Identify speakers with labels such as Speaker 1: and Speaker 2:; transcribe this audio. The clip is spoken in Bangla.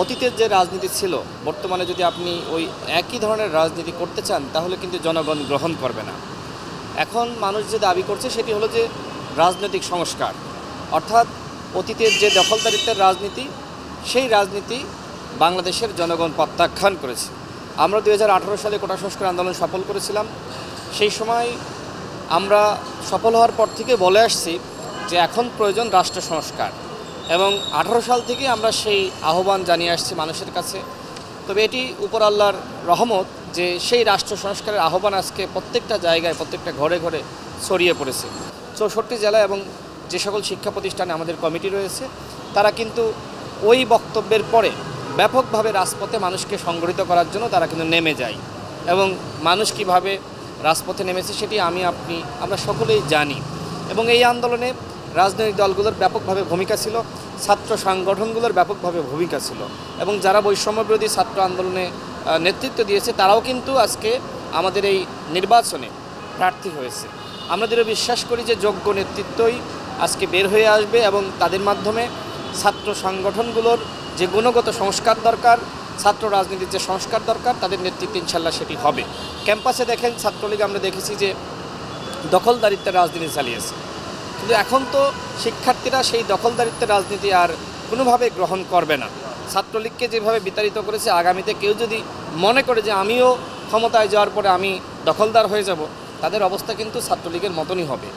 Speaker 1: অতীতের যে রাজনীতি ছিল বর্তমানে যদি আপনি ওই একই ধরনের রাজনীতি করতে চান তাহলে কিন্তু জনগণ গ্রহণ করবে না। এখন মানুষ যে দাবি করছে সেটি হলো যে রাজনৈতিক সংস্কার, অর্থাৎ অতীতের যে দখলদারিত্বের রাজনীতি সেই রাজনীতি বাংলাদেশের জনগণ প্রত্যাখ্যান করেছে। আমরা 2018 সালে কোটা সংস্কার আন্দোলন সফল করেছিলাম। সেই সময় আমরা সফল হওয়ার পর থেকে বলে আসছি যে এখন প্রয়োজন রাষ্ট্র সংস্কার, এবং 18 সাল থেকে আমরা সেই আহ্বান জানিয়ে আসছি মানুষের কাছে। তবে এটি উপর আল্লাহর রহমত যে সেই রাষ্ট্র সংস্কারের আহ্বান আজকে প্রত্যেকটা জায়গায় প্রত্যেকটা ঘরে ঘরে ছড়িয়ে পড়েছে। 64 জেলা এবং যে সকল শিক্ষা প্রতিষ্ঠানে আমাদের কমিটি রয়েছে তারা কিন্তু ওই বক্তব্যের পরে ব্যাপকভাবে রাজপথে মানুষকে সংগঠিত করার জন্য তারা কিন্তু নেমে যায়, এবং মানুষ কিভাবে রাজপথে নেমেছে সেটি আমরা সকলেই জানি। এবং এই আন্দোলনে রাজনৈতিক দলগুলোর ব্যাপকভাবে ভূমিকা ছিল, ছাত্র সংগঠনগুলোর ব্যাপকভাবে ভূমিকা ছিল, এবং যারা বৈষম্যবিরোধী ছাত্র আন্দোলনে নেতৃত্ব দিয়েছে তারাও কিন্তু আজকে আমাদের এই নির্বাচনে প্রার্থী হয়েছে। আমরা দৃঢ় বিশ্বাস করি যে যোগ্য নেতৃত্বই আজকে বের হয়ে আসবে, এবং তাদের মাধ্যমে ছাত্র সংগঠনগুলোর যে গুণগত সংস্কার দরকার, ছাত্র রাজনীতির যে সংস্কার দরকার, তাদের নেতৃত্বে ইনশাল্লাহ সেটি হবে। ক্যাম্পাসে দেখেন ছাত্রলীগ আমরা দেখেছি যে দখলদারিত্বের রাজনীতি চালিয়েছে, কিন্তু এখন তো শিক্ষার্থীরা সেই দখলদারিত্বের রাজনীতি আর কোনোভাবে গ্রহণ করবে না। ছাত্রলীগকে যেভাবে বিতাড়িত করেছে, আগামীতে কেউ যদি মনে করে যে আমিও ক্ষমতায় যাওয়ার পরে আমি দখলদার হয়ে যাব, তাদের অবস্থা কিন্তু ছাত্রলীগের মতনই হবে।